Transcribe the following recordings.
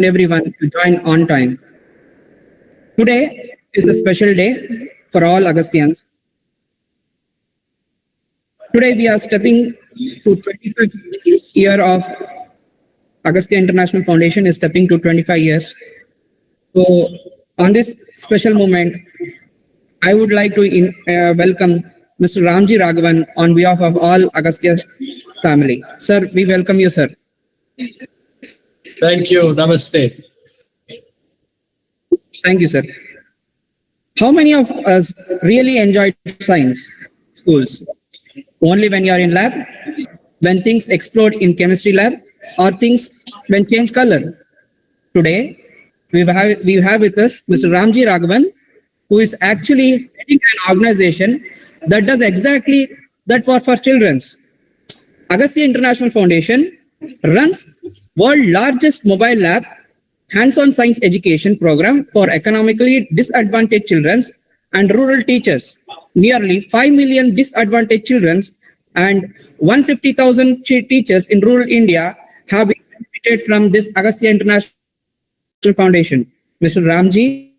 everyone to join on time. Today is a special day for all Agastyans. Today we are stepping to 25th year of Agastya International Foundation is stepping to 25 years. So on this special moment, I would like to welcome Mr. Ramji Raghavan on behalf of all Agastya family. Sir, we welcome you, sir. Thank you. Namaste. Thank you, sir. How many of us really enjoyed science schools? Only when you are in lab, when things explode in chemistry lab, or things when change color. Today, we have with us Mr. Ramji Raghavan, who is actually heading an organization that does exactly that for children. Agastya International Foundation runs world's largest mobile lab hands-on science education program for economically disadvantaged children and rural teachers. Nearly 5 million disadvantaged children and 150,000 teachers in rural India have been benefited from this Agastya International Foundation. Mr. Ramji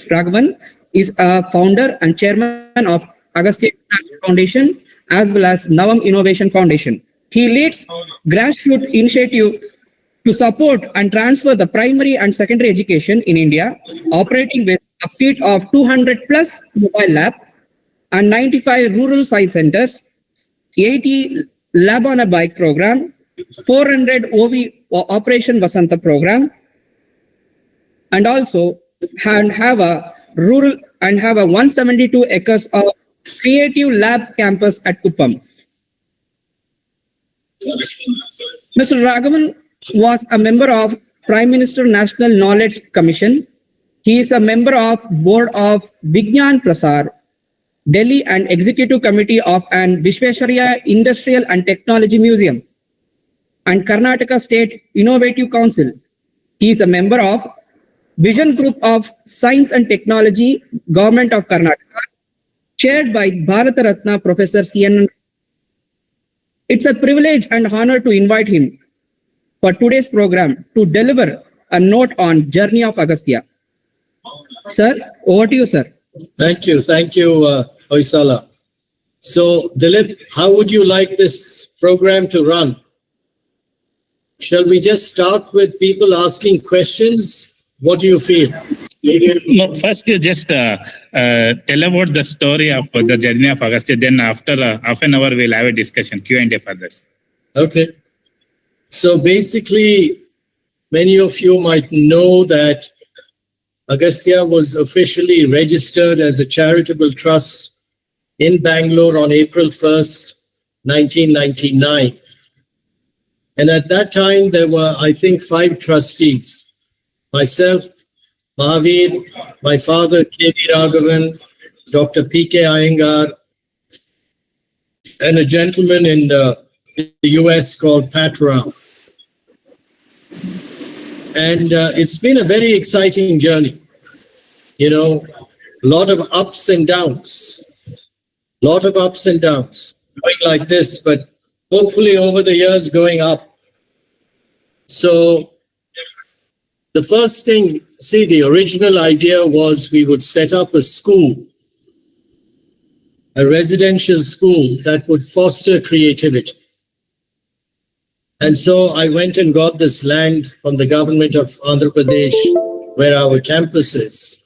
Raghavan is a founder and chairman of Agastya International Foundation as well as Navam Innovation Foundation. He leads grassroots initiative to support and transfer the primary and secondary education in India, operating with a fleet of 200 plus mobile lab and 95 rural science centers, 80 lab on a bike program, 400 OV Operation Vasanta program, and also have a 172 acres of creative lab campus at Kuppam. Mr. Raghavan was a member of Prime Minister National Knowledge Commission. He is a member of Board of Vigyan Prasar, Delhi, and Executive Committee of an Vishvesvaraya Industrial and Technology Museum and Karnataka State Innovative Council. He is a member of Vision Group of Science and Technology, Government of Karnataka, chaired by Bharata Ratna Professor C.N. It's a privilege and honor to invite him for today's program to deliver a note on Journey of Agastya. Sir, over to you, sir. Thank you. Thank you, Hoysala. So, Dilip, how would you like this program to run? Shall we just start with people asking questions? What do you feel? No, first you just tell about the story of the journey of Agastya. Then after half an hour, we'll have a discussion, Q&A for this. Okay. So basically, many of you might know that Agastya was officially registered as a charitable trust in Bangalore on April 1st, 1999. And at that time, there were, I think, 5 trustees. Myself, Mahavir, my father, K.V. Raghavan, Dr. P.K. Iyengar, and a gentleman in the US called Pat Rao. And it's been a very exciting journey. You know, a lot of ups and downs. Going like this, but hopefully over the years going up. So the first thing, see, the original idea was we would set up a school, a residential school that would foster creativity. And so I went and got this land from the government of Andhra Pradesh, where our campus is.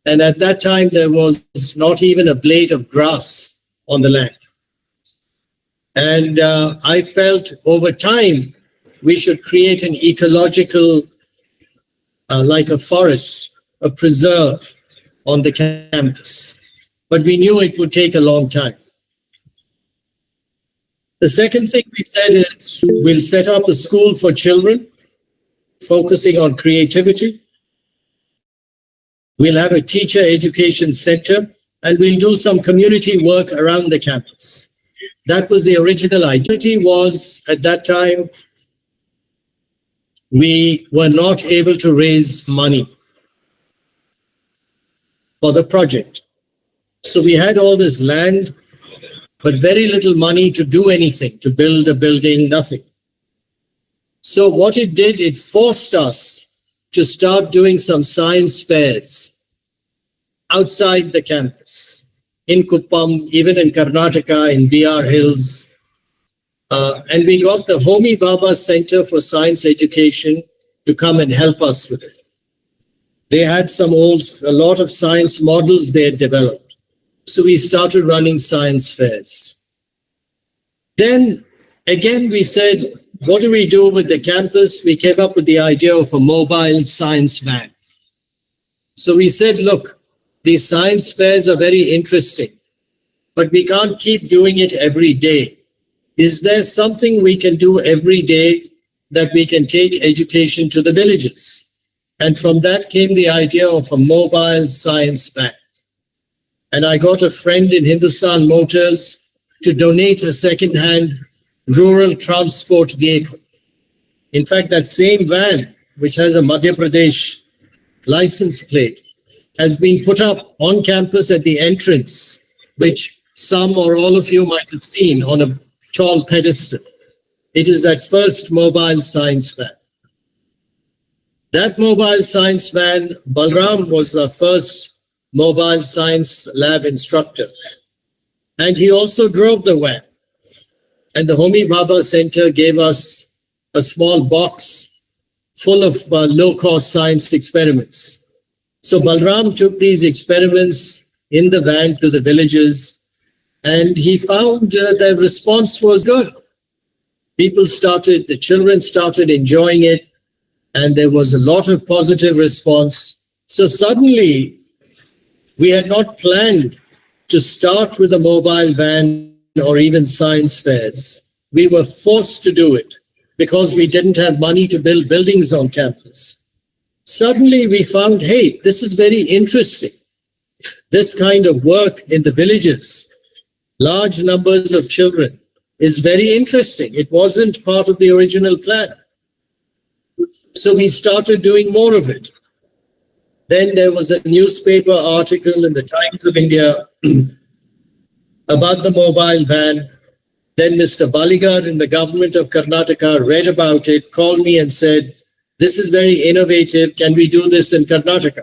And at that time, there was not even a blade of grass on the land. And I felt over time, we should create an ecological, like a forest, a preserve on the campus. But we knew it would take a long time. The second thing we said is we'll set up a school for children, focusing on creativity. We'll have a teacher education center, and we'll do some community work around the campus. That was the original idea. Was at that time, we were not able to raise money for the project. So we had all this land, but very little money to do anything, to build a building, nothing. So what it did, it forced us to start doing some science fairs outside the campus, in Kuppam, even in Karnataka, in BR Hills. And we got the Homi Bhabha Center for Science Education to come and help us with it. They had a lot of science models they had developed. So we started running science fairs. Then again, we said, what do we do with the campus? We came up with the idea of a mobile science van. So we said, look, these science fairs are very interesting, but we can't keep doing it every day. Is there something we can do every day that we can take education to the villages? And from that came the idea of a mobile science van. And I got a friend in Hindustan Motors to donate a second-hand rural transport vehicle. In fact, that same van, which has a Madhya Pradesh license plate, has been put up on campus at the entrance, which some or all of you might have seen on a tall pedestal. It is that first mobile science van. That mobile science van, Balram was the first mobile science lab instructor. And he also drove the van. And the Homi Bhabha Center gave us a small box full of low-cost science experiments. So Balram took these experiments in the van to the villages, and he found the response was good. The children started enjoying it, and there was a lot of positive response. So suddenly, we had not planned to start with a mobile van or even science fairs. We were forced to do it because we didn't have money to build buildings on campus. Suddenly we found, hey, this is very interesting. This kind of work in the villages, large numbers of children, is very interesting. It wasn't part of the original plan. So we started doing more of it. Then there was a newspaper article in the Times of India about the mobile van. Then Mr. Baligar in the government of Karnataka read about it, called me and said, this is very innovative. Can we do this in Karnataka?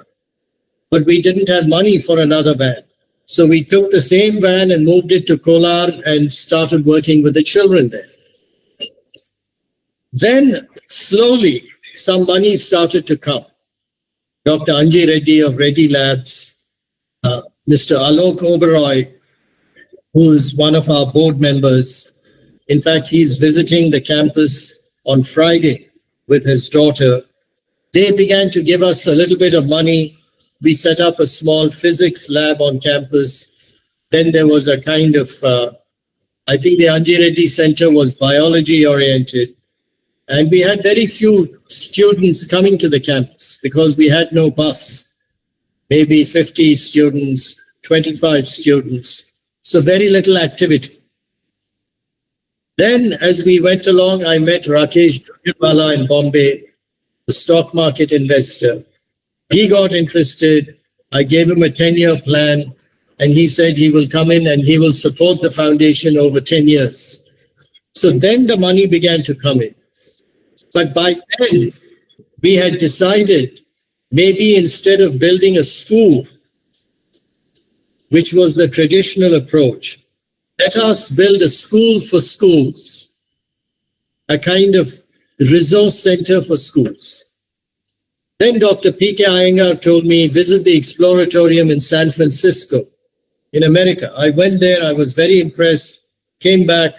But we didn't have money for another van. So we took the same van and moved it to Kolar and started working with the children there. Then slowly, some money started to come. Dr. Anji Reddy of Reddy Labs, Mr. Alok Oberoi, who is one of our board members. In fact, he's visiting the campus on Friday with his daughter. They began to give us a little bit of money. We set up a small physics lab on campus. Then there was a kind of, I think the Anji Reddy Center was biology oriented. And we had very few students coming to the campus because we had no bus. Maybe 50 students, 25 students. So very little activity. Then as we went along, I met Rakesh Jhunjhunwala in Bombay, the stock market investor. He got interested. I gave him a 10-year plan, and he said he will come in and he will support the foundation over 10 years. So then the money began to come in. But by then, we had decided maybe instead of building a school, which was the traditional approach, let us build a school for schools, a kind of resource center for schools. Then Dr. P.K. Iyengar told me, visit the Exploratorium in San Francisco, in America. I went there, I was very impressed, came back,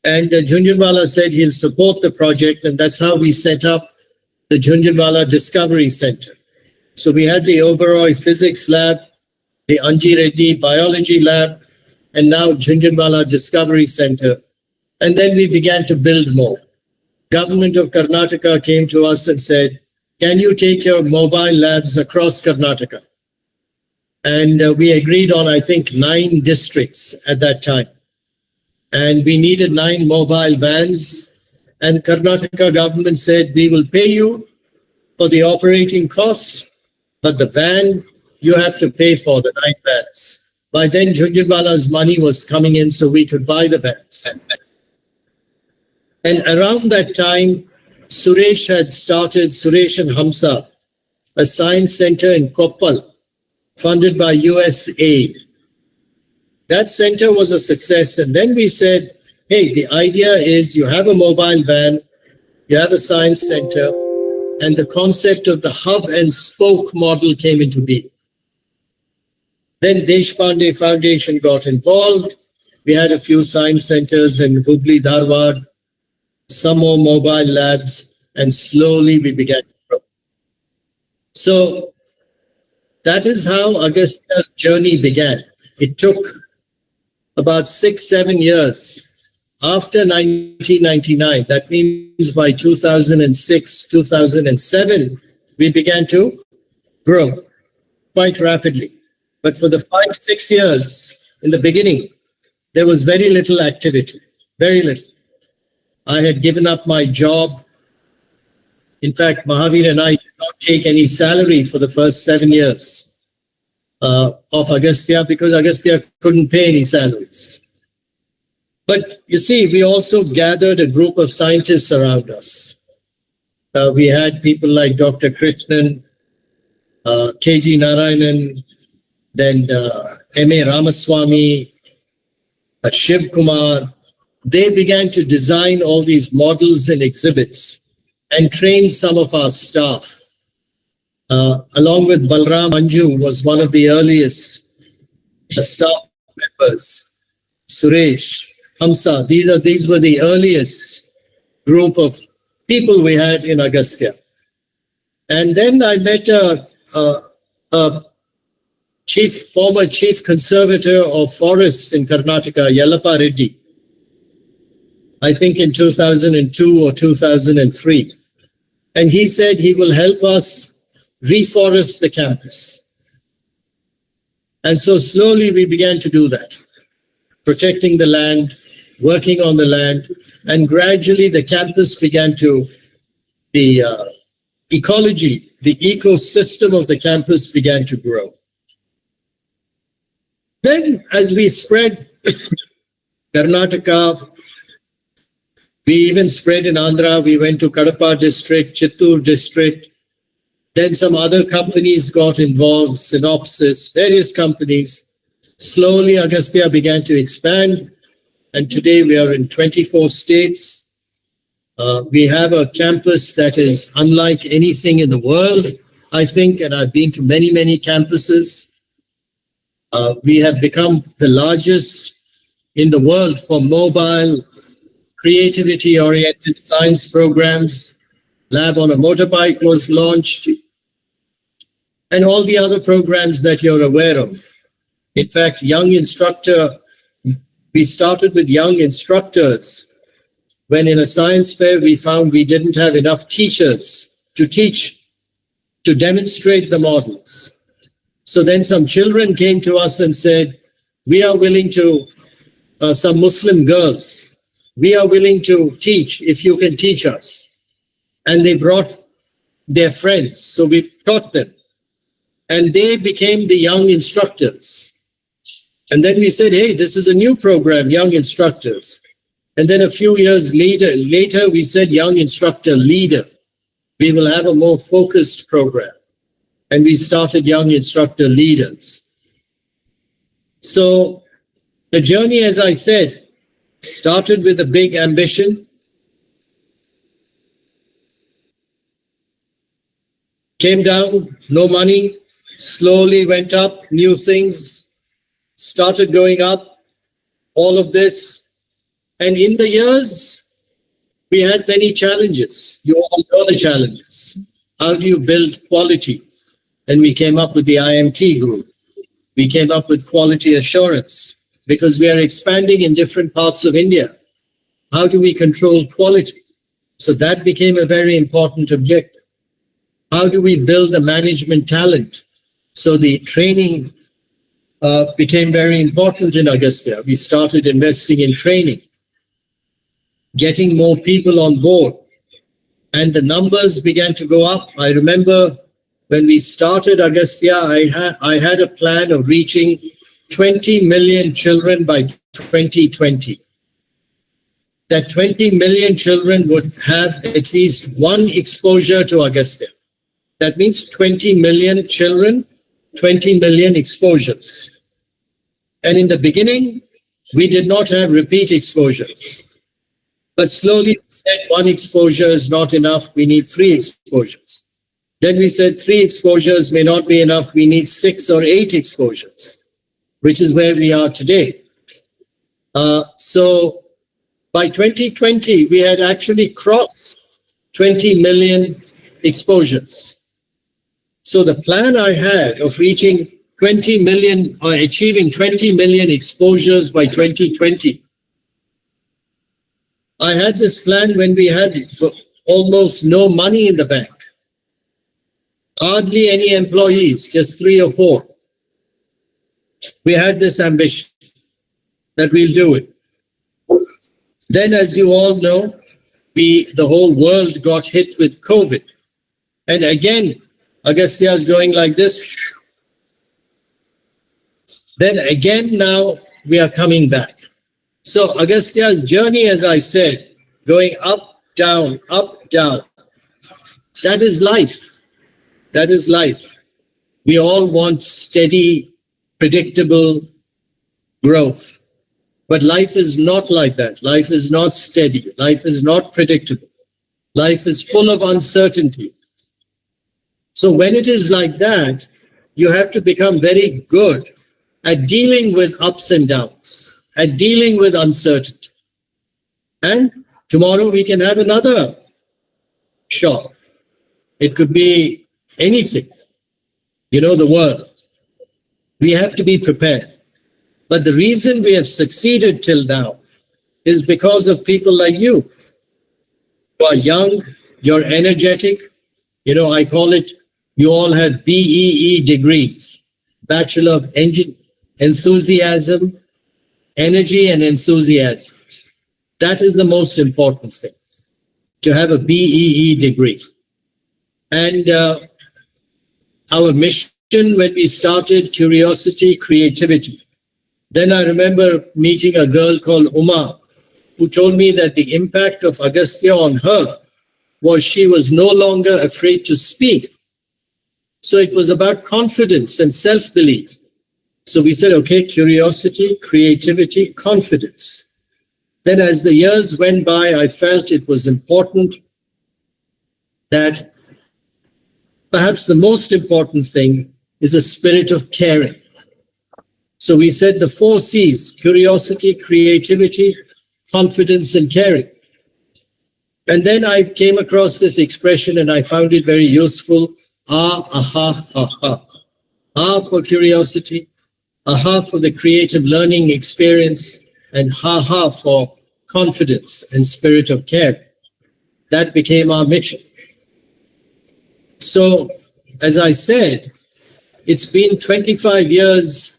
and Jhunjhunwala said he'll support the project, and that's how we set up the Jhunjhunwala Discovery Center. So we had the Oberoi Physics Lab, the Anji Reddy Biology Lab, and now Jhunjhunwala Discovery Center. And then we began to build more. Government of Karnataka came to us and said, can you take your mobile labs across Karnataka? And we agreed on, I think, 9 districts at that time. And we needed 9 mobile vans. And Karnataka government said, we will pay you for the operating cost, but the van, you have to pay for the 9 vans. By then, Jhunjhunwala's money was coming in so we could buy the vans. And around that time, Suresh and Hamsa, a science center in Koppal, funded by US aid. That center was a success. And then we said, hey, the idea is you have a mobile van, you have a science center, and the concept of the hub and spoke model came into being. Then Deshpande Foundation got involved. We had a few science centers in Hubli, Dharwad, some more mobile labs, and slowly we began to grow. So that is how Agastya's journey began. It took about 6-7 years after 1999. That means by 2006, 2007, we began to grow quite rapidly. But for the 5-6 years in the beginning, there was very little activity, very little. I had given up my job. In fact, Mahavir and I did not take any salary for the first 7 years of Agastya because Agastya couldn't pay any salaries. But you see, we also gathered a group of scientists around us. We had people like Dr. Krishnan, K.G. Narayanan, then M.A. Ramaswamy, Shiv Kumar. They began to design all these models and exhibits and train some of our staff. Along with Balram Anju was one of the earliest staff members. Suresh, Hamsa, these were the earliest group of people we had in Agastya. And then I met a former chief conservator of forests in Karnataka, Yellappa Reddy, I think in 2002 or 2003. And he said he will help us reforest the campus. And so slowly we began to do that, protecting the land, working on the land, and gradually the campus began to, the ecology, the ecosystem of the campus began to grow. Then as we spread Karnataka, we even spread in Andhra. We went to Kadapa district, Chittoor district. Then some other companies got involved, Synopsys, various companies. Slowly Agastya began to expand. And today we are in 24 states. We have a campus that is unlike anything in the world, I think, and I've been to many, many campuses. We have become the largest in the world for mobile, creativity-oriented science programs. Lab on a Motorbike was launched, and all the other programs that you're aware of. In fact, young instructor, we started with young instructors when in a science fair we found we didn't have enough teachers to teach, to demonstrate the models. So then some children came to us and said, we are willing to, some Muslim girls, we are willing to teach if you can teach us. And they brought their friends, so we taught them. And they became the young instructors. And then we said, hey, this is a new program, young instructors. And then a few years later, we said young instructor leader. We will have a more focused program. And we started young instructor leaders. So the journey, as I said, started with a big ambition. Came down, no money, slowly went up, new things, started going up, all of this. And in the years, we had many challenges. You all know the challenges. How do you build quality? And we came up with the IMT group. We came up with quality assurance because we are expanding in different parts of India. How do we control quality? So that became a very important objective. How do we build the management talent? So the training became very important in Agastya. We started investing in training, getting more people on board, and the numbers began to go up. I remember when we started Agastya, I had a plan of reaching 20 million children by 2020. that 20 million children would have at least one exposure to Agastya. That means 20 million children, 20 million exposures. And in the beginning, we did not have repeat exposures. But slowly we said one exposure is not enough, we need 3 exposures. Then we said 3 exposures may not be enough, we need 6 or 8 exposures, which is where we are today. So by 2020, we had actually crossed 20 million exposures. So the plan I had of reaching 20 million or achieving 20 million exposures by 2020, I had this plan when we had almost no money in the bank. Hardly any employees, just 3 or 4. We had this ambition that we'll do it. Then, as you all know, the whole world got hit with COVID. And again, Agastya is going like this. Then again, now we are coming back. So Agastya's journey, as I said, going up, down, up, down. That is life. That is life. We all want steady, predictable growth. But life is not like that. Life is not steady. Life is not predictable. Life is full of uncertainty. So when it is like that, you have to become very good at dealing with ups and downs, at dealing with uncertainty. And tomorrow we can have another shock. It could be anything, the world. We have to be prepared. But the reason we have succeeded till now is because of people like you. You are young, you're energetic. I call it, you all have BEE degrees, Bachelor of Enthusiasm, Energy and Enthusiasm. That is the most important thing, to have a BEE degree. And our mission when we started, curiosity, creativity. Then I remember meeting a girl called Uma, who told me that the impact of Agastya on her was she was no longer afraid to speak. So it was about confidence and self-belief. So we said, okay, curiosity, creativity, confidence. Then as the years went by, I felt it was important that perhaps the most important thing is a spirit of caring. So we said the 4 C's, curiosity, creativity, confidence, and caring. And then I came across this expression and I found it very useful. Aha, aha. Ah for curiosity, aha for the creative learning experience, and ha for confidence and spirit of care. That became our mission. So, as I said, it's been 25 years.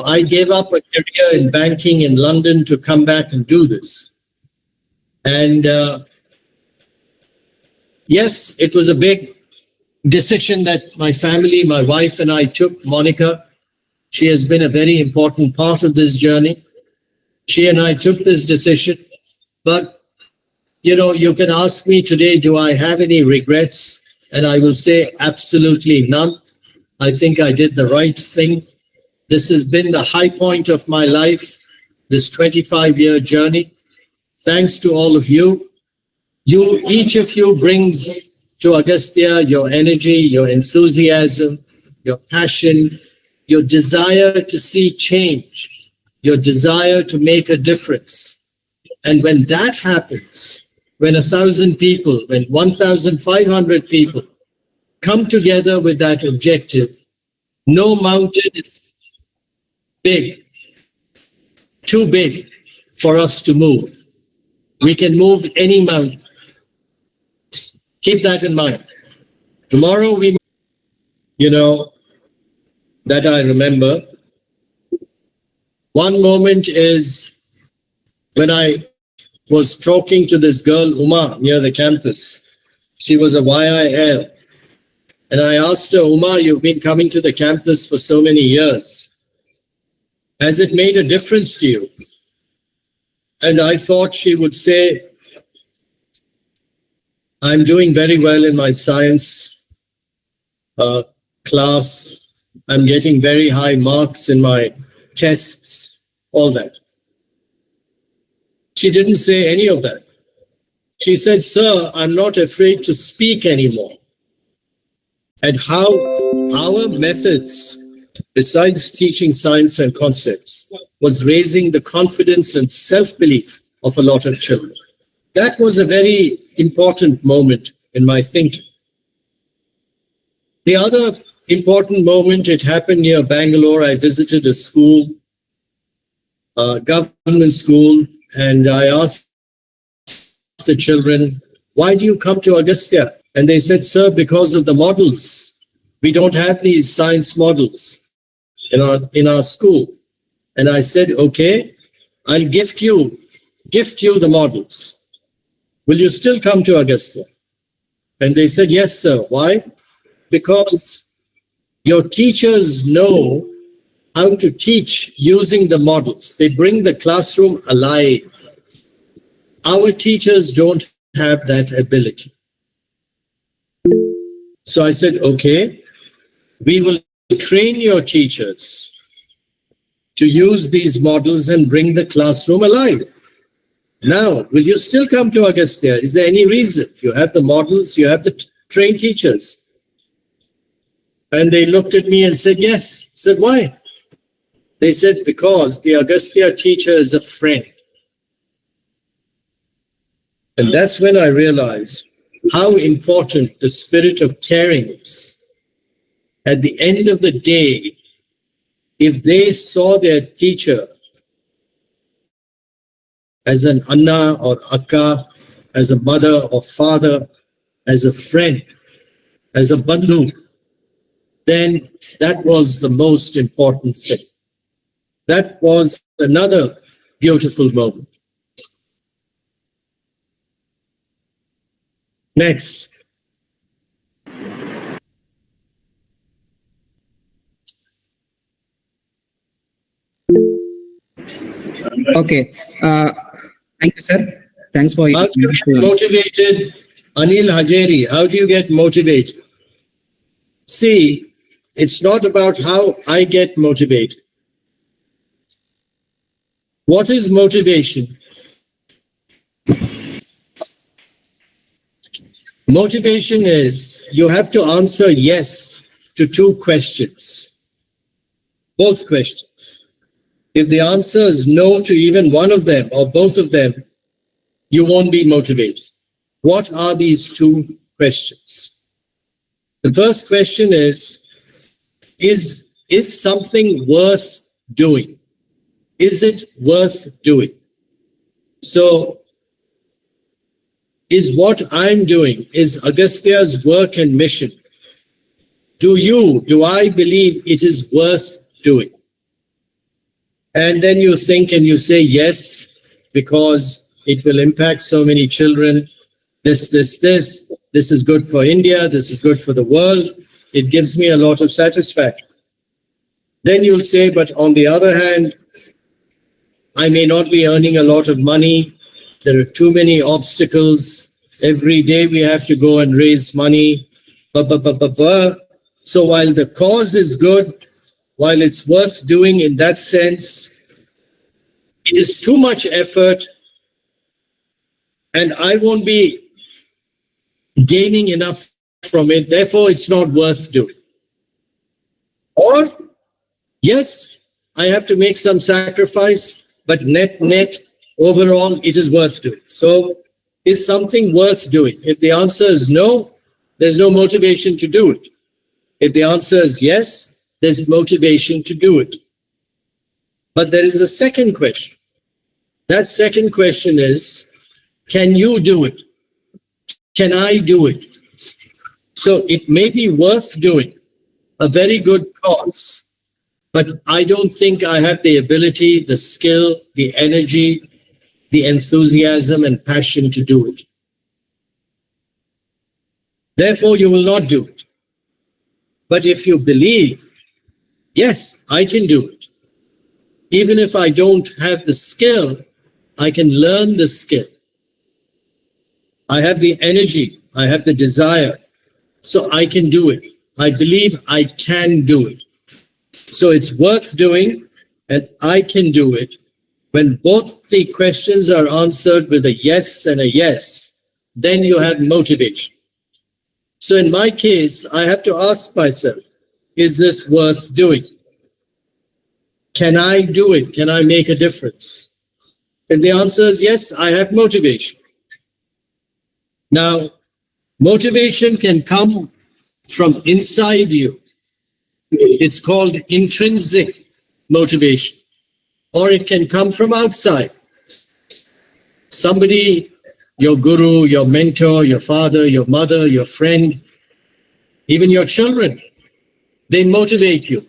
I gave up a career in banking in London to come back and do this. And yes, it was a big decision that my family, my wife and I took. Monica, she has been a very important part of this journey. She and I took this decision. But, you can ask me today, do I have any regrets? And I will say absolutely none. I think I did the right thing. This has been the high point of my life, this 25-year journey. Thanks to all of you. Each of you brings to Agastya your energy, your enthusiasm, your passion, your desire to see change, your desire to make a difference. And when that happens, when 1,000 people, when 1,500 people come together with that objective, no mountain is big, too big for us to move. We can move any mountain. Keep that in mind. Tomorrow that I remember, one moment is when I was talking to this girl, Uma, near the campus. She was a YIL. And I asked her, Uma, you've been coming to the campus for so many years. Has it made a difference to you? And I thought she would say, I'm doing very well in my science class. I'm getting very high marks in my tests, all that. She didn't say any of that. She said, sir, I'm not afraid to speak anymore. And how our methods, besides teaching science and concepts, was raising the confidence and self-belief of a lot of children. That was a very important moment in my thinking. The other important moment, it happened near Bangalore. I visited a school, a government school, and I asked the children, why do you come to Agastya? And they said, sir, because of the models. We don't have these science models in our school. And I said, okay, I'll gift you the models. Will you still come to Agastya? And they said, yes, sir. Why? Because your teachers know how to teach using the models. They bring the classroom alive. Our teachers don't have that ability. So I said, okay, we will train your teachers to use these models and bring the classroom alive. Now, will you still come to Agastya? Is there any reason? You have the models, you have the trained teachers. And they looked at me and said, yes. I said, why? They said, because the Agastya teacher is a friend. And that's when I realized how important the spirit of caring is. At the end of the day, if they saw their teacher as an Anna or Akka, as a mother or father, as a friend, as a bandhu, then that was the most important thing. That was another beautiful moment. Next. Okay. Thank you, sir. Thanks for How do you get motivated? Anil Hajeri, how do you get motivated? See, it's not about how I get motivated. What is motivation? Motivation is you have to answer yes to two questions. Both questions. If the answer is no to even one of them or both of them, you won't be motivated. What are these two questions? The first question is something worth doing? Is it worth doing? So, is what I'm doing, is Agastya's work and mission, do I believe it is worth doing? And then you think and you say yes, because it will impact so many children. This is good for India, this is good for the world. It gives me a lot of satisfaction. Then you'll say, but on the other hand, I may not be earning a lot of money. There are too many obstacles. Every day we have to go and raise money. So while the cause is good, while it's worth doing in that sense, it is too much effort and I won't be gaining enough from it. Therefore, it's not worth doing. Or, yes, I have to make some sacrifice, but net, overall, it is worth doing. So, is something worth doing? If the answer is no, there's no motivation to do it. If the answer is yes, there's motivation to do it. But there is a second question. That second question is, can you do it? Can I do it? So it may be worth doing, a very good cause, but I don't think I have the ability, the skill, the energy, the enthusiasm and passion to do it. Therefore, you will not do it. But if you believe, yes, I can do it, even if I don't have the skill, I can learn the skill. I have the energy. I have the desire. So I can do it. I believe I can do it. So it's worth doing, and I can do it. When both the questions are answered with a yes and a yes, then you have motivation. So in my case, I have to ask myself, is this worth doing? Can I do it? Can I make a difference? If the answer is yes, I have motivation. Now, motivation can come from inside you. It's called intrinsic motivation, or it can come from outside. Somebody, your guru, your mentor, your father, your mother, your friend, even your children, they motivate you.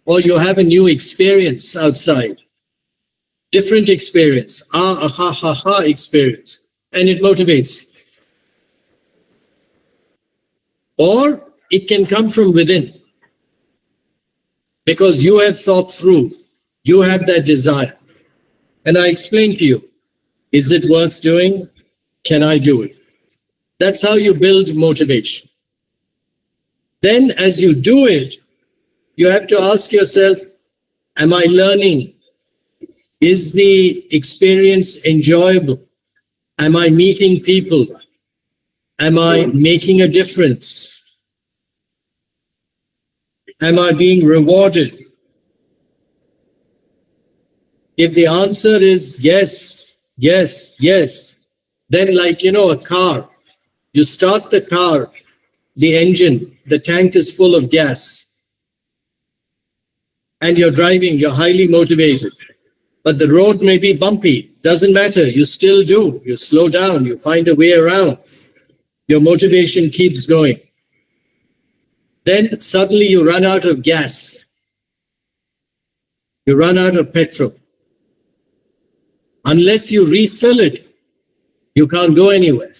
Or you have a new experience outside, different experience, experience, and it motivates you. Or it can come from within, because you have thought through, you have that desire. And I explained to you, is it worth doing? Can I do it? That's how you build motivation. Then as you do it, you have to ask yourself, am I learning? Is the experience enjoyable? Am I meeting people? Am I making a difference? Am I being rewarded? If the answer is yes, yes, yes, then like, a car, you start the car, the engine, the tank is full of gas, and you're driving, you're highly motivated, but the road may be bumpy, doesn't matter, you still do, you slow down, you find a way around, your motivation keeps going. Then suddenly you run out of gas, you run out of petrol. Unless you refill it, you can't go anywhere.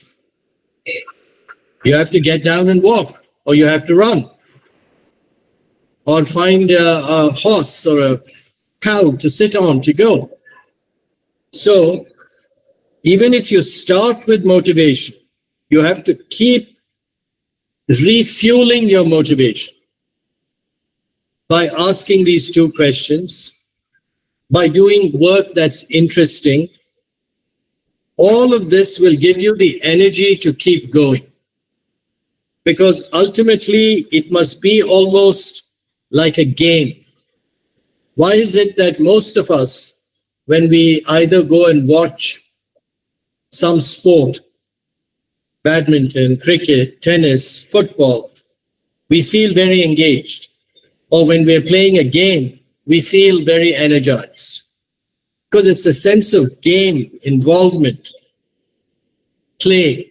You have to get down and walk, or you have to run, or find a horse or a cow to sit on to go. So even if you start with motivation, you have to keep refueling your motivation by asking these two questions, by doing work that's interesting. All of this will give you the energy to keep going. Because ultimately, it must be almost like a game. Why is it that most of us, when we either go and watch some sport, badminton, cricket, tennis, football, we feel very engaged? Or when we're playing a game, we feel very energized? Because it's a sense of game, involvement, play.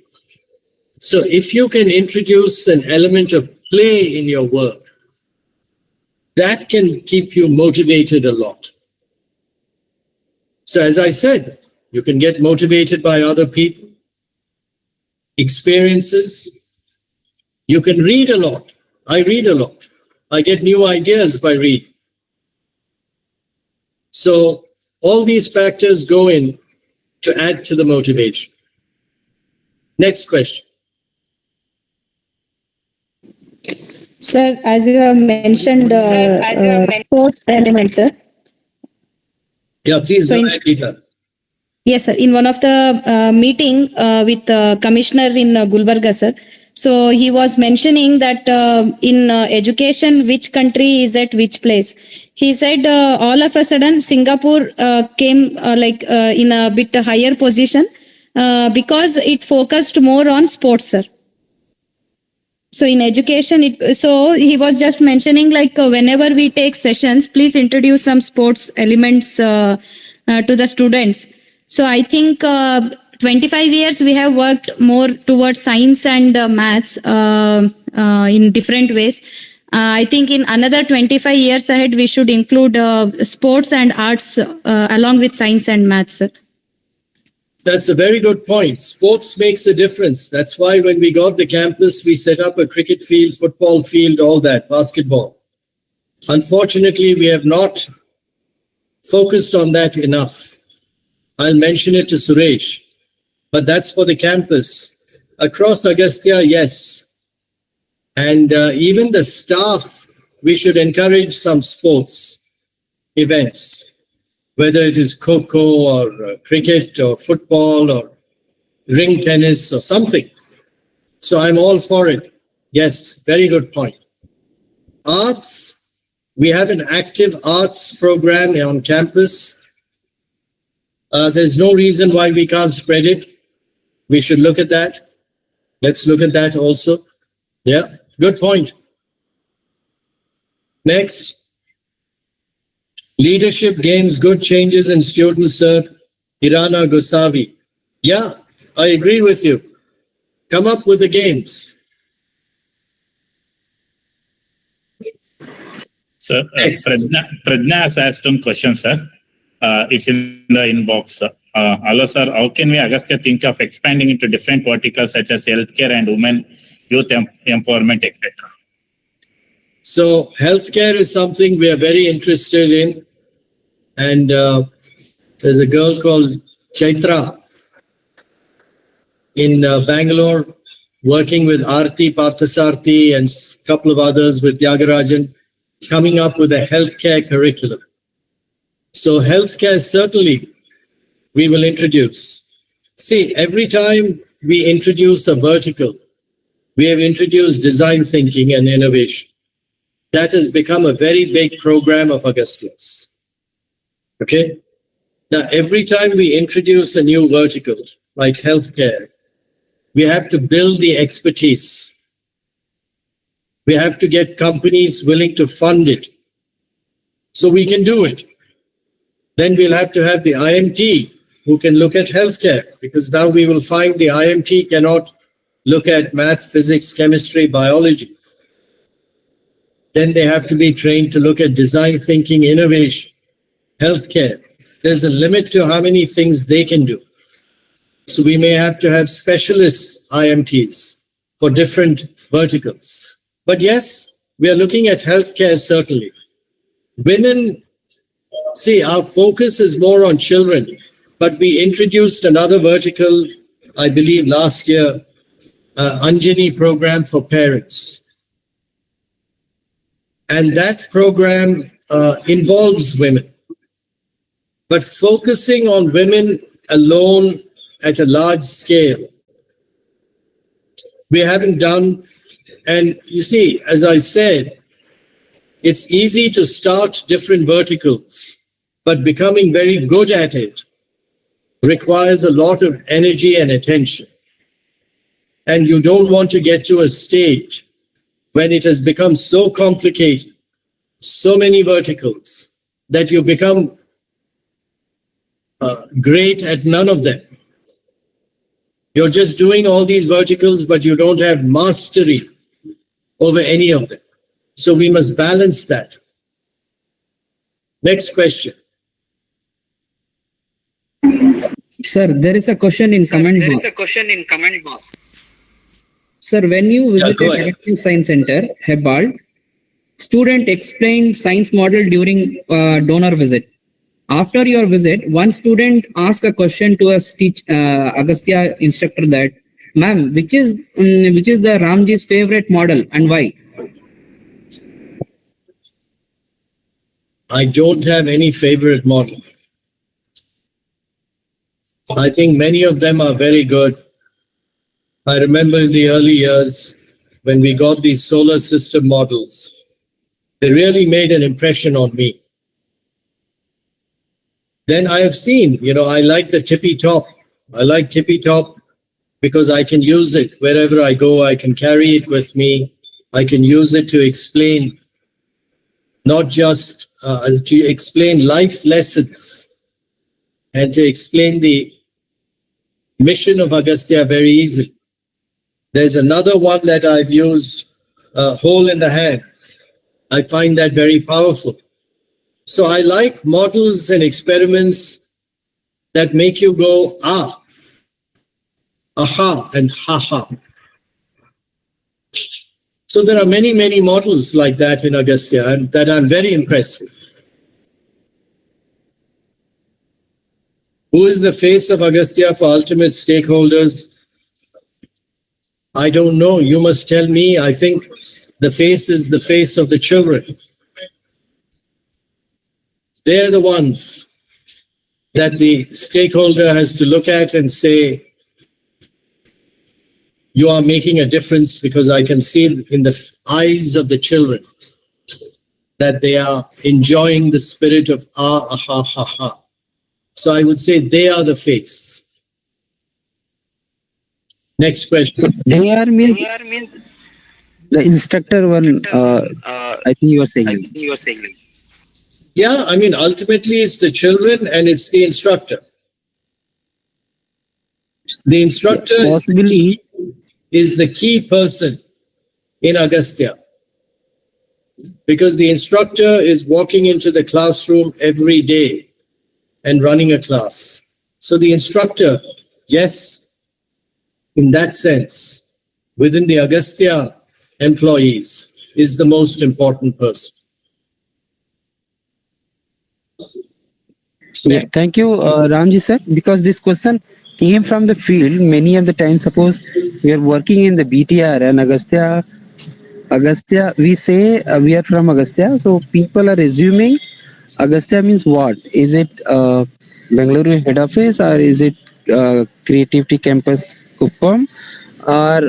So if you can introduce an element of play in your work, that can keep you motivated a lot. So as I said, you can get motivated by other people, experiences. You can read a lot. I read a lot. I get new ideas by reading. So all these factors go in to add to the motivation. Next question. Sir, as you have mentioned, sports element, sir. Yeah, please So go ahead, Geeta. Yes, sir. In one of the meeting with the commissioner in Gulbarga, sir. So he was mentioning that in education, which country is at which place. He said all of a sudden Singapore came in a bit higher position because it focused more on sports, sir. So in education, so he was just mentioning whenever we take sessions, please introduce some sports elements to the students. So I think 25 years we have worked more towards science and maths in different ways. I think in another 25 years ahead, we should include sports and arts along with science and maths. That's a very good point. Sports makes a difference. That's why when we got the campus, we set up a cricket field, football field, all that, basketball. Unfortunately, we have not focused on that enough. I'll mention it to Suresh, but that's for the campus. Across Agastya, yes. And even the staff, we should encourage some sports events, whether it is Kho-Kho or cricket or football or ring tennis or something. So I'm all for it. Yes, very good point. Arts, we have an active arts program on campus. There's no reason why we can't spread it. We should look at that. Let's look at that also. Yeah, good point. Next. Leadership gains good changes in students, sir. Irana Gosavi. Yeah, I agree with you. Come up with the games. Sir, Next. Pradna has asked one question, sir. It's in the inbox. Hello, sir. How can we, Agastya, think of expanding into different verticals such as healthcare and women, youth empowerment, etc.? So healthcare is something we are very interested in. And there's a girl called Chaitra in Bangalore working with Aarti Parthasarthi and a couple of others with Tyagarajan, coming up with a healthcare curriculum. So healthcare, certainly, we will introduce. See, every time we introduce a vertical, we have introduced design thinking and innovation. That has become a very big program of Agastya's. Okay? Now, every time we introduce a new vertical, like healthcare, we have to build the expertise. We have to get companies willing to fund it so we can do it. Then we'll have to have the IMT who can look at healthcare, because now we will find the IMT cannot look at math, physics, chemistry, biology. Then they have to be trained to look at design thinking, innovation, healthcare. There's a limit to how many things they can do. So we may have to have specialist IMTs for different verticals. But yes, we are looking at healthcare certainly. Women, see, our focus is more on children, but we introduced another vertical, I believe last year, Anjani program for parents. And that program involves women. But focusing on women alone at a large scale, we haven't done. And you see, as I said, it's easy to start different verticals, but becoming very good at it requires a lot of energy and attention. And you don't want to get to a stage when it has become so complicated, so many verticals, that you become great at none of them. You're just doing all these verticals, but you don't have mastery over any of them. So we must balance that. Next question. Sir, there is a question in comment box. Sir, when you visited go ahead. Agastya Science Center, Hebbal, student explained science model during donor visit. After your visit, one student asked a question to a Agastya instructor that, "Ma'am, which is the Ramji's favorite model and why?" I don't have any favorite model. I think many of them are very good. I remember in the early years when we got these solar system models, they really made an impression on me. Then I have seen, I like the tippy top. I like tippy top because I can use it wherever I go. I can carry it with me. I can use it to explain, not just to explain life lessons and to explain the mission of Agastya very easily. There's another one that I've used, hole in the hand. I find that very powerful. So I like models and experiments that make you go, ah, aha, and ha-ha. So there are many, many models like that in Agastya and that I'm very impressed with. Who is the face of Agastya for ultimate stakeholders? I don't know. You must tell me. I think the face is the face of the children. They're the ones that the stakeholder has to look at and say, you are making a difference, because I can see in the eyes of the children that they are enjoying the spirit of ha, ha. So I would say they are the face. Next question. They are means the instructor one. I think you are saying. Yeah, I mean, ultimately it's the children and it's the instructor. The instructor Possibly. is the key person in Agastya, because the instructor is walking into the classroom every day and running a class. So the instructor, yes, in that sense, within the Agastya employees, is the most important person. Yeah, thank you, Ramji sir, because this question came from the field. Many of the times, suppose we are working in the BTR and Agastya, we say we are from Agastya, so people are assuming Agastya means what? Is it Bengaluru head office, or is it Creativity Campus Kuppam, or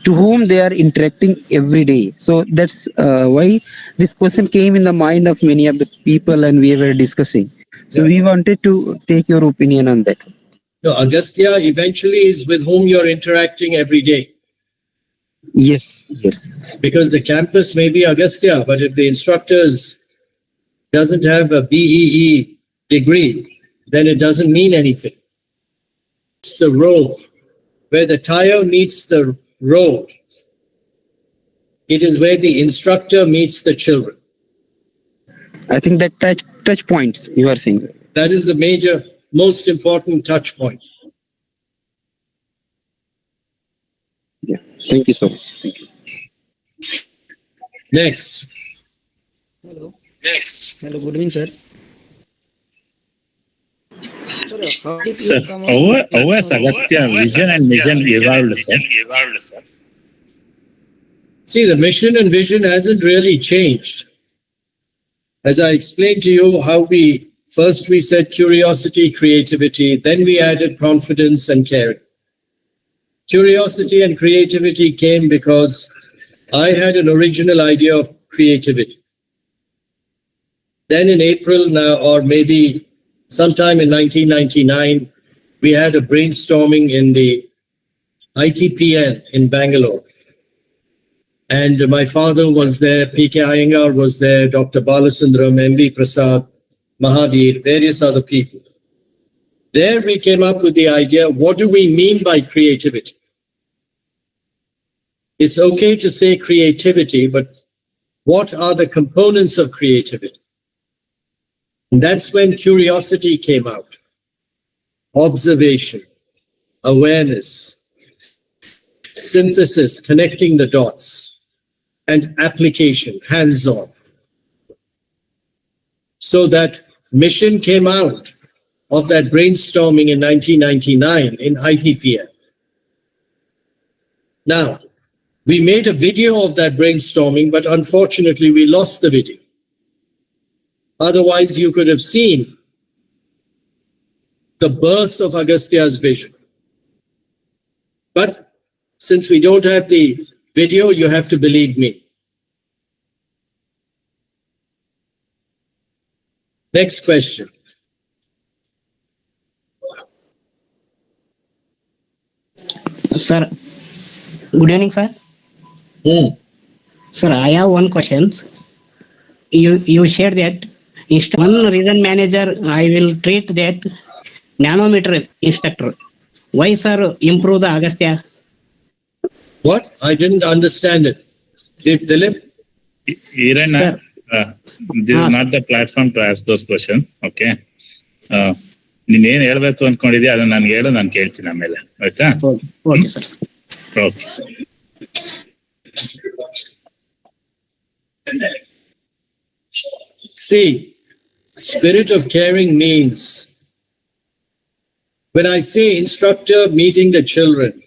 to whom they are interacting every day? So that's why this question came in the mind of many of the people, and we were discussing. So we wanted to take your opinion on that. No, Agastya eventually is with whom you're interacting every day. Yes. Because the campus may be Agastya, but if the instructors doesn't have a BEE degree, then it doesn't mean anything. It's the road. Where the tire meets the road, it is where the instructor meets the children. I think that touch points you are saying. That is the major, most important touch point. Yeah. Thank you so much. Thank you. Next. Hello. Hello. Good evening, sir. Sir, how has Agastya vision and mission evolved, sir? See, the mission and vision hasn't really changed. As I explained to you how we said curiosity, creativity, then we added confidence and caring. Curiosity and creativity came because I had an original idea of creativity. Then in April now, or maybe sometime in 1999, we had a brainstorming in the ITPN in Bangalore. And my father was there, P.K. Iyengar was there, Dr. Balasundram, M.V. Prasad, Mahavir, various other people. There we came up with the idea, what do we mean by creativity? It's okay to say creativity, but what are the components of creativity? And that's when curiosity came out. Observation, awareness, synthesis, connecting the dots, and application, hands-on. So that mission came out of that brainstorming in 1999 in ITPN. Now, we made a video of that brainstorming, but unfortunately we lost the video. Otherwise, you could have seen the birth of Agastya's vision. But since we don't have the video, you have to believe me. Next question. Sir, good evening, sir. Sir, I have one question. You shared that one reason manager, I will treat that nanometer instructor. Why, sir, improve the Agastya? What? I didn't understand it. Dilip? Irena, Sir. This is not the platform to ask those questions. Okay. ನೀನ್ ಏನ್ ಹೇಳ್ಬೇಕು ಅನ್ಕೊಂಡಿದ್ಯಾ ಅದನ್ನ ನನ್ಗೆ ಹೇಳು, ನಾನು ಕೇಳ್ತೀನಿ ಆಮೇಲೆ, ಆಯ್ತಾ? Okay, sir. Okay. See, spirit of caring means When I say instructor meeting the children,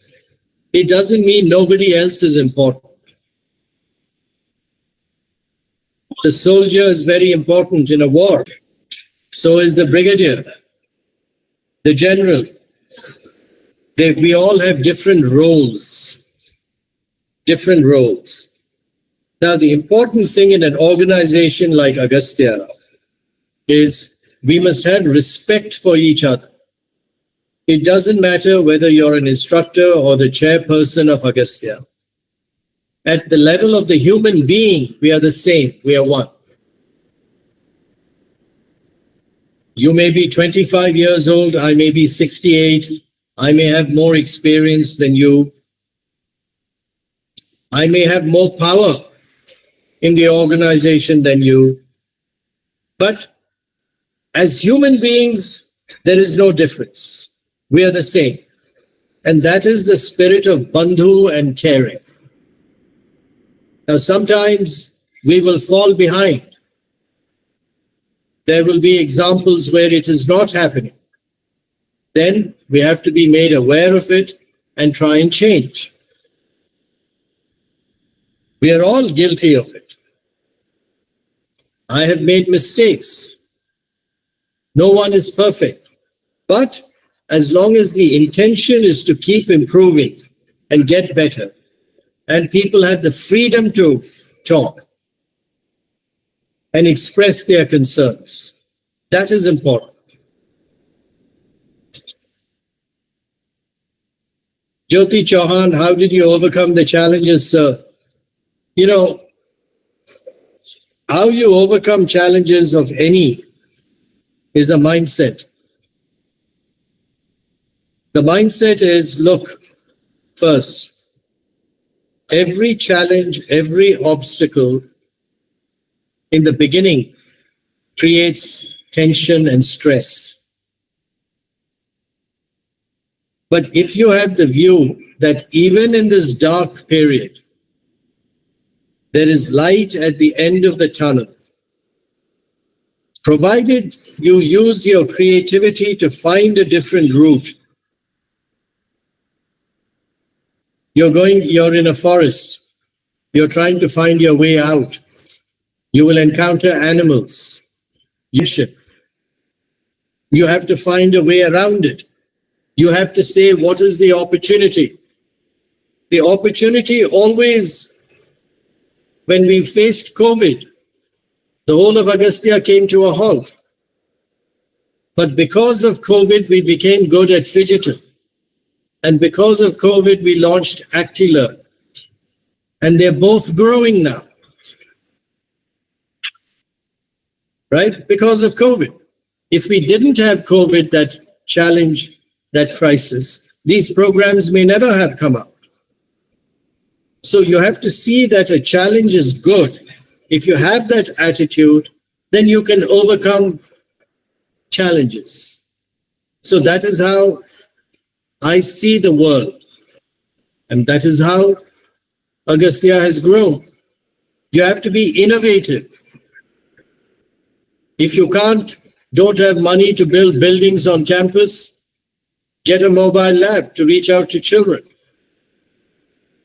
it doesn't mean nobody else is important. The soldier is very important in a war. So is the brigadier, the general. We all have different roles. Different roles. Now, the important thing in an organization like Agastya is we must have respect for each other. It doesn't matter whether you're an instructor or the chairperson of Agastya. At the level of the human being, we are the same. We are one. You may be 25 years old. I may be 68. I may have more experience than you. I may have more power in the organization than you. But as human beings, there is no difference. We are the same. And that is the spirit of bandhu and caring. Now, sometimes we will fall behind. There will be examples where it is not happening. Then we have to be made aware of it and try and change. We are all guilty of it. I have made mistakes. No one is perfect. But as long as the intention is to keep improving and get better, and people have the freedom to talk and express their concerns, that is important. Jyoti Chauhan, how did you overcome the challenges, sir? You know, how you overcome challenges of any is a mindset. The mindset is, look, first, every challenge, every obstacle in the beginning creates tension and stress. But if you have the view that even in this dark period, there is light at the end of the tunnel, provided you use your creativity to find a different route. You're in a forest. You're trying to find your way out. You will encounter animals. You have to find a way around it. You have to say, what is the opportunity? The opportunity always, when we faced COVID, the whole of Agastya came to a halt. But because of COVID, we became good at fidgeting. And because of COVID, we launched ActiLearn. And they're both growing now. Right? Because of COVID. If we didn't have COVID, that challenge, that crisis, these programs may never have come out. So you have to see that a challenge is good. If you have that attitude, then you can overcome challenges. So that is how I see the world. And that is how Agastya has grown. You have to be innovative. If you don't have money to build buildings on campus, get a mobile lab to reach out to children.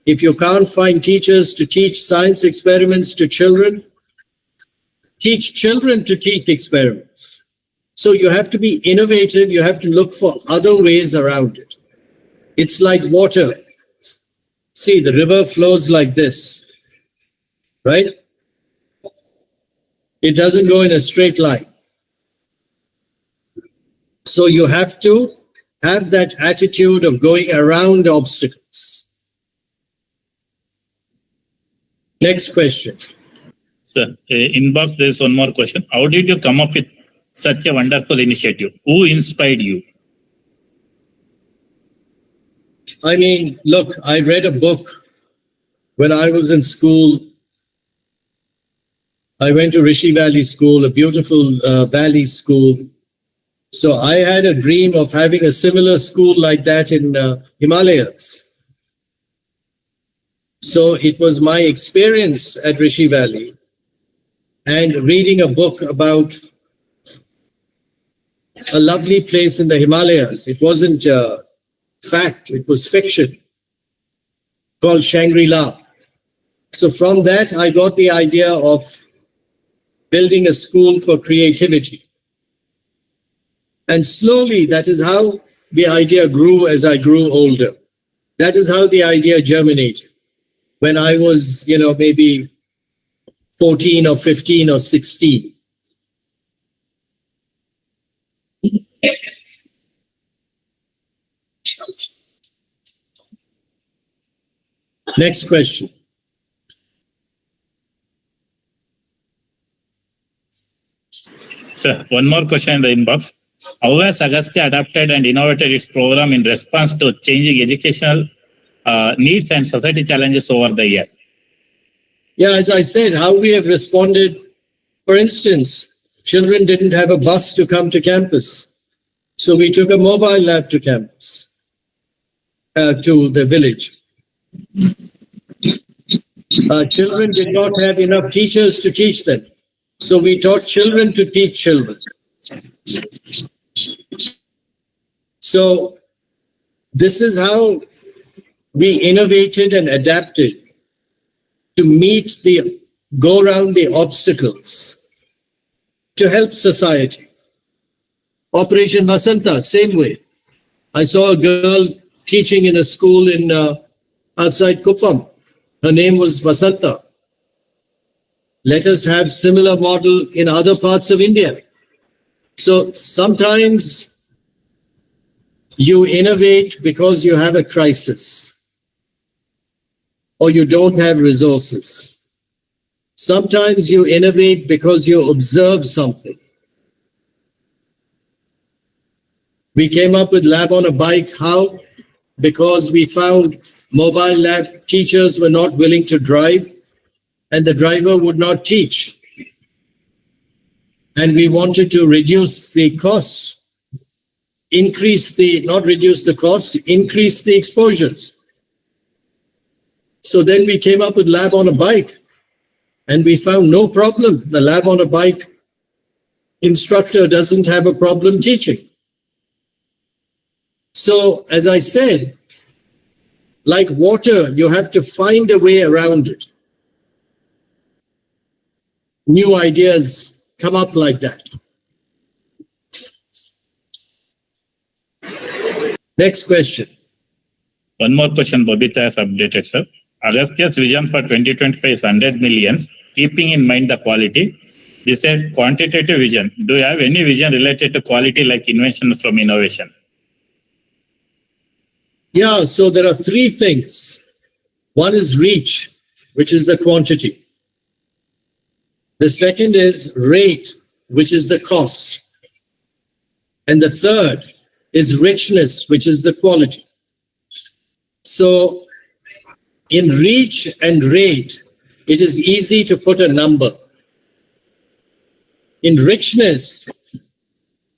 If you can't find teachers to teach science experiments to children, teach children to teach experiments. So you have to be innovative. You have to look for other ways around it. It's like water. See, the river flows like this, right? It doesn't go in a straight line. So you have to have that attitude of going around obstacles. Next question. Sir, inbox, there's one more question. How did you come up with such a wonderful initiative? Who inspired you? I mean, look, I read a book when I was in school. I went to Rishi Valley School, a beautiful valley school. So I had a dream of having a similar school like that in Himalayas. So it was my experience at Rishi Valley and reading a book about a lovely place in the Himalayas. It wasn't fact, it was fiction, called Shangri-La. So from that, I got the idea of building a school for creativity. And slowly, that is how the idea grew as I grew older. That is how the idea germinated. When I was, maybe 14 or 15 or 16. Next question. Sir, one more question in the inbox. How has Agastya adapted and innovated its program in response to changing educational needs and society challenges over the year? Yeah, as I said, how we have responded. For instance, children didn't have a bus to come to campus. So we took a mobile lab to campus, to the village. Children did not have enough teachers to teach them. So we taught children to teach children. So this is how we innovated and adapted to go around the obstacles to help society. Operation Vasanta, same way. I saw a girl teaching in a school in outside Kuppam. Her name was Vasanta. Let us have similar model in other parts of India. So sometimes you innovate because you have a crisis or you don't have resources. Sometimes you innovate because you observe something. We came up with lab on a bike. How? Because we found mobile lab teachers were not willing to drive and the driver would not teach. And we wanted to reduce the cost, not reduce the cost, increase the exposures. So then we came up with lab on a bike and we found no problem. The lab on a bike instructor doesn't have a problem teaching. So as I said, like water, you have to find a way around it. New ideas come up like that. Next question. One more question Babita has updated, sir. Agastya's vision for 2025 is 100 millions, keeping in mind the quality. This is a quantitative vision. Do you have any vision related to quality like invention from innovation? Yeah, so there are three things. One is reach, which is the quantity. The second is rate, which is the cost. And the third is richness, which is the quality. So in reach and rate, it is easy to put a number. In richness,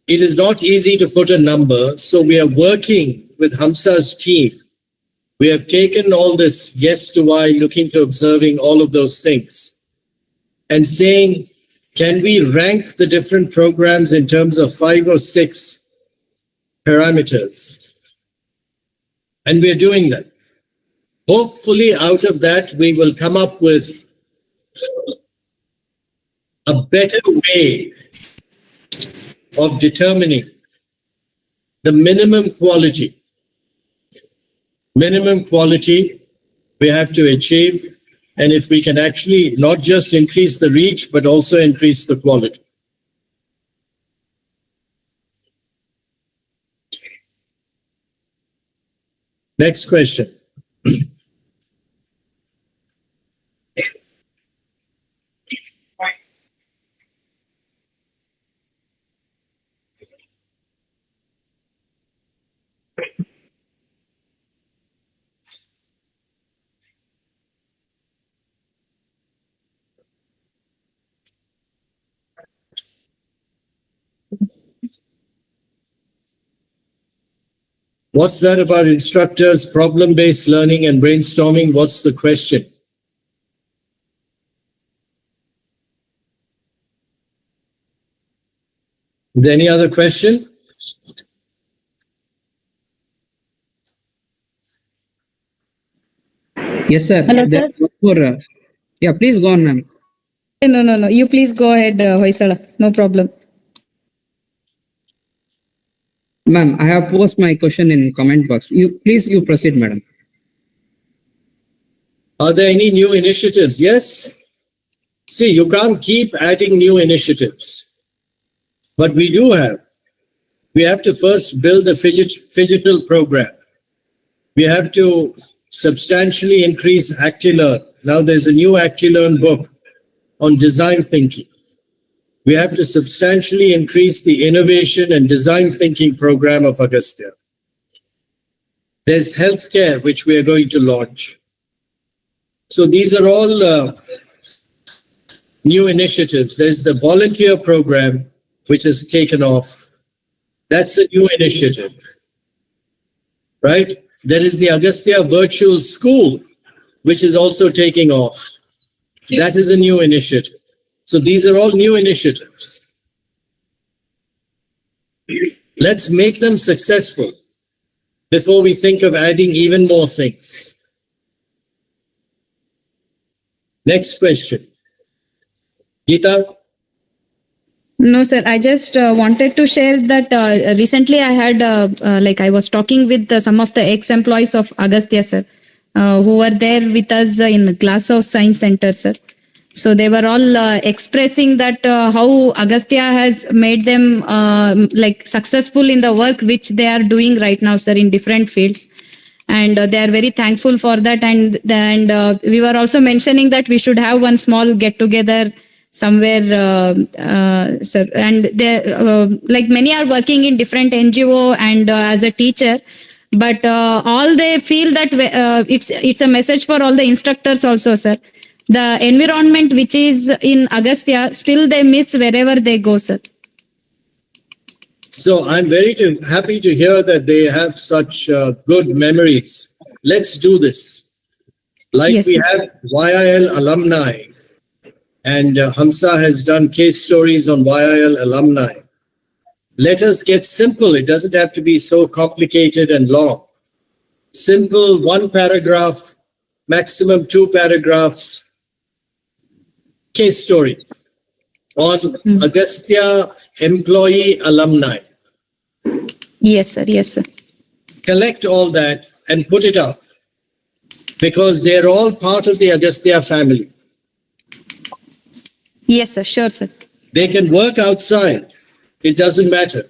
it is not easy to put a number. So we are working with Hamsa's team. We have taken all this yes to why, looking to observing all of those things and saying, can we rank the different programs in terms of 5 or 6 parameters? And we're doing that. Hopefully out of that, we will come up with a better way of determining the minimum quality. Minimum quality we have to achieve. And if we can actually not just increase the reach, but also increase the quality. Next question. What's that about instructors, problem-based learning and brainstorming? What's the question? Is there any other question? Yes, sir. Hello, There's sir. one more, yeah, please go on, ma'am. No. You please go ahead, Hoysala. No problem. Ma'am, I have posted my question in comment box. You proceed, madam. Are there any new initiatives? Yes. See, you can't keep adding new initiatives, but we do have. We have to first build a digital program. We have to substantially increase ActiLearn. Now there's a new ActiLearn book on design thinking. We have to substantially increase the innovation and design thinking program of Agastya. There's healthcare, which we are going to launch. So these are all new initiatives. There's the volunteer program, which has taken off. That's a new initiative, right? There is the Agastya Virtual School, which is also taking off. That is a new initiative. So these are all new initiatives. Let's make them successful before we think of adding even more things. Next question. Geeta? No, sir. I just wanted to share that recently I had, I was talking with some of the ex-employees of Agastya, sir, who were there with us in Glasshouse Science Center, sir. So they were all expressing that how Agastya has made them successful in the work which they are doing right now, sir, in different fields. And they are very thankful for that. And we were also mentioning that we should have one small get-together somewhere, sir. And they, many are working in different NGO and as a teacher. But all they feel that it's a message for all the instructors also, sir. The environment which is in Agastya, still they miss wherever they go, sir. So I'm very happy to hear that they have such good memories. Let's do this. Like Yes, we sir. have YIL alumni, and Hamsa has done case stories on YIL alumni. Let us get simple. It doesn't have to be so complicated and long. Simple, one paragraph, maximum 2 paragraphs, case story on Agastya employee alumni. Yes, sir. Yes, sir. Collect all that and put it up, because they're all part of the Agastya family. Yes, sir. Sure, sir. They can work outside. It doesn't matter.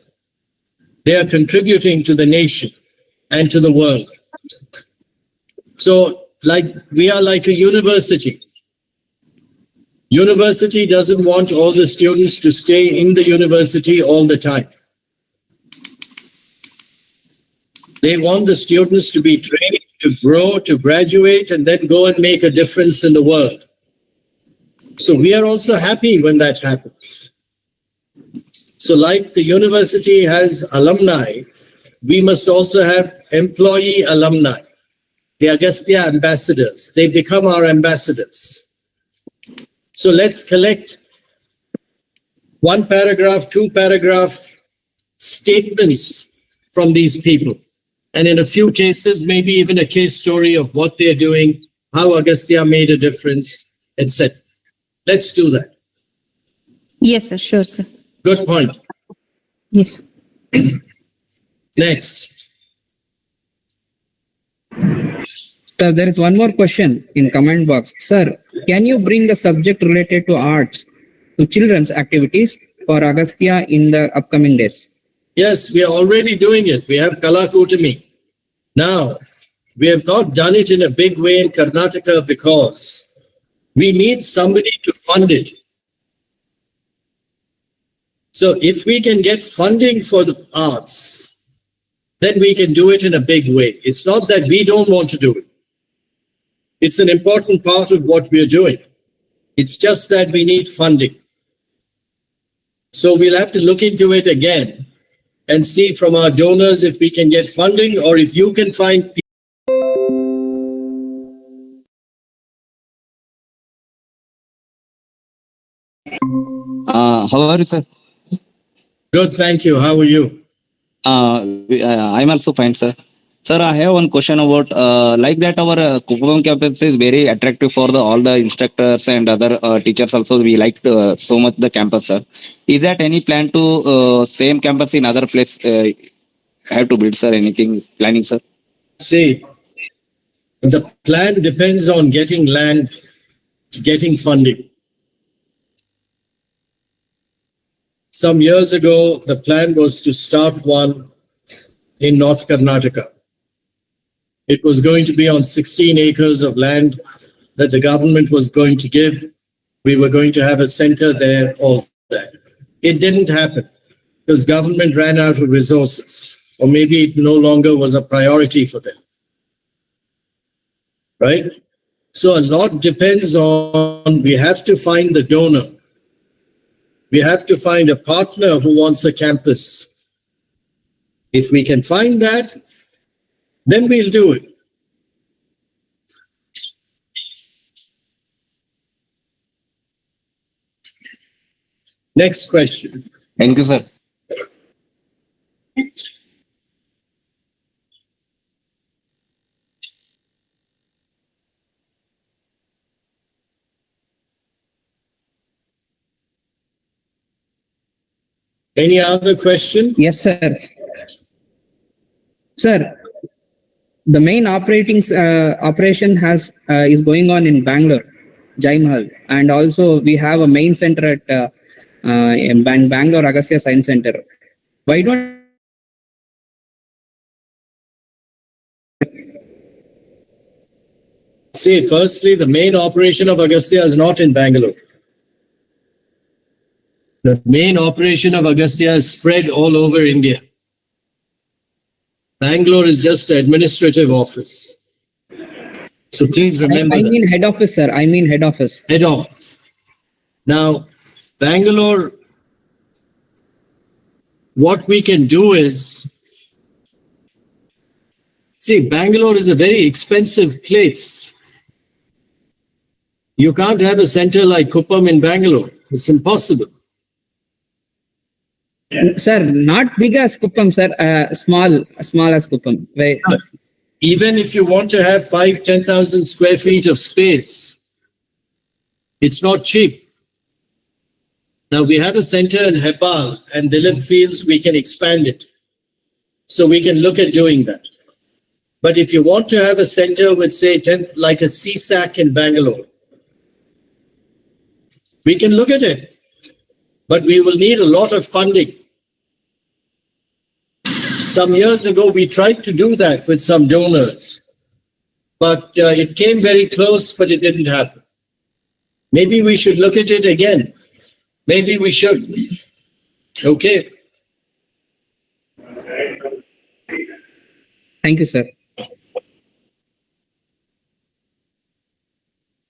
They are contributing to the nation and to the world. So, we are like a university. University doesn't want all the students to stay in the university all the time. They want the students to be trained, to grow, to graduate, and then go and make a difference in the world. So we are also happy when that happens. So like the university has alumni, we must also have employee alumni, the Agastya ambassadors. They become our ambassadors. So let's collect 1 paragraph, 2 paragraph statements from these people. And in a few cases, maybe even a case story of what they're doing, how Agastya made a difference, etc. Let's do that. Yes, sir. Sure, sir. Good point. Yes. Next. Sir, there is one more question in comment box. Sir, can you bring the subject related to arts to children's activities for Agastya in the upcoming days? Yes, we are already doing it. We have Kalakutami. Now, we have not done it in a big way in Karnataka because we need somebody to fund it. So if we can get funding for the arts, then we can do it in a big way. It's not that we don't want to do it. It's an important part of what we're doing. It's just that we need funding. So we'll have to look into it again and see from our donors if we can get funding, or if you can find people. How are you, sir? Good, thank you. How are you? I'm also fine, sir. Sir, I have one question about like that our Kupam campus is very attractive for all the instructors and other teachers also. We like so much the campus, sir. Is that any plan to same campus in other place? Have to build, sir? Anything planning, sir? See, the plan depends on getting land, getting funding. Some years ago, the plan was to start one in North Karnataka. It was going to be on 16 acres of land that the government was going to give. We were going to have a center there, all that. It didn't happen because government ran out of resources, or maybe it no longer was a priority for them. Right? So a lot depends on, we have to find the donor. We have to find a partner who wants a campus. If we can find that, then we'll do it. Next question. Thank you, sir. Any other question? Yes, sir. Sir, the main operation is going on in Bangalore, Jai Mahal, and also we have a main center at in Bangalore Agastya Science Center. Why don't See, firstly, the main operation of Agastya is not in Bangalore. The main operation of Agastya is spread all over India. Bangalore is just an administrative office. So please remember I that. mean head office, sir. I mean head office. Head office. Now, Bangalore, what we can do is, see, Bangalore is a very expensive place. You can't have a center like Kuppam in Bangalore. It's impossible. Sir, not big as Kuppam, sir. Small as Kuppam. Right. Even if you want to have 10,000 square feet of space, it's not cheap. Now we have a center in Hepal and Dilip feels we can expand it. So we can look at doing that. But if you want to have a center with, say, like a CSAC in Bangalore, we can look at it. But we will need a lot of funding. Some years ago, we tried to do that with some donors, but it came very close, but it didn't happen. Maybe we should look at it again. Maybe we should. Okay. Thank you, sir.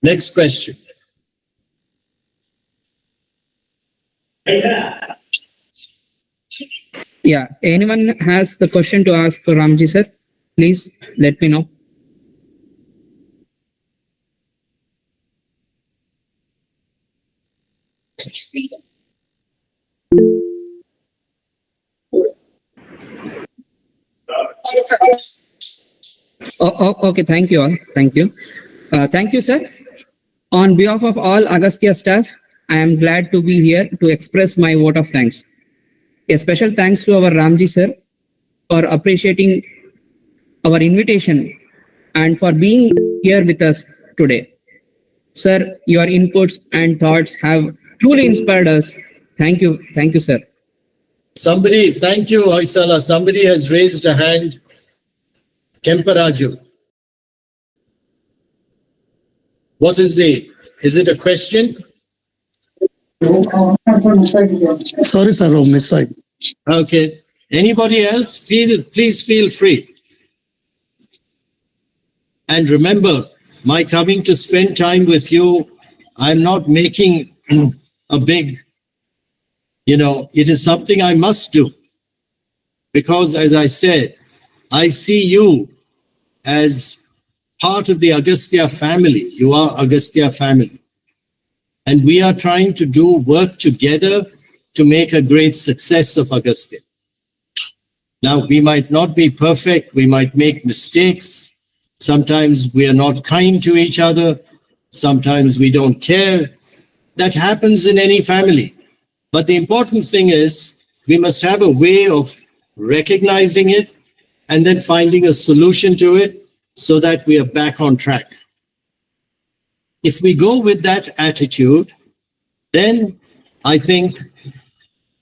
Next question. Yeah. Anyone has the question to ask for Ramji, sir? Please let me know. Okay. Thank you all. Thank you. Thank you, sir. On behalf of all Agastya staff, I am glad to be here to express my vote of thanks. A special thanks to our Ramji sir for appreciating our invitation and for being here with us today. Sir, your inputs and thoughts have truly inspired us. Thank you. Thank you, sir. Somebody, thank you, Oisala. Somebody has raised a hand. Kemparaju. What is it a question? Sorry, sir, miss side. Okay. Anybody else? Please feel free. And remember, my coming to spend time with you, I'm not making a big, it is something I must do. Because as I said, I see you as part of the Agastya family. You are Agastya family. And we are trying to do work together to make a great success of Agastya. Now, we might not be perfect. We might make mistakes. Sometimes we are not kind to each other. Sometimes we don't care. That happens in any family. But the important thing is we must have a way of recognizing it and then finding a solution to it so that we are back on track. If we go with that attitude, then I think,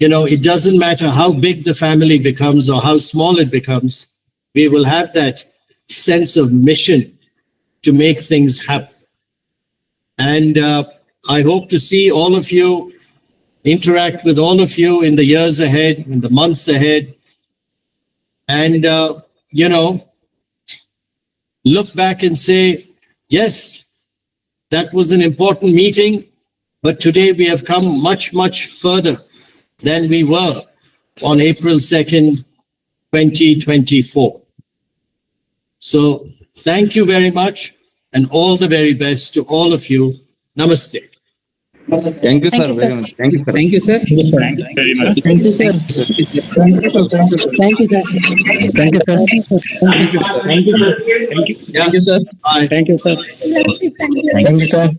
it doesn't matter how big the family becomes or how small it becomes, we will have that sense of mission to make things happen. And I hope to see all of you, interact with all of you in the years ahead, in the months ahead. And, look back and say, yes, that was an important meeting, but today we have come much, much further than we were on April 2nd, 2024. So thank you very much and all the very best to all of you. Namaste. Thank you, Thank sir. you, Very sir. much. Thank you, sir. Thank you, sir. Thanks very much. Thank you, sir. Thank you, sir. Thank you, sir. Thank you, sir. Thank you, sir. Thank you, sir. Yeah. Thank you, sir. Bye. Thank you, sir. Thank you, sir.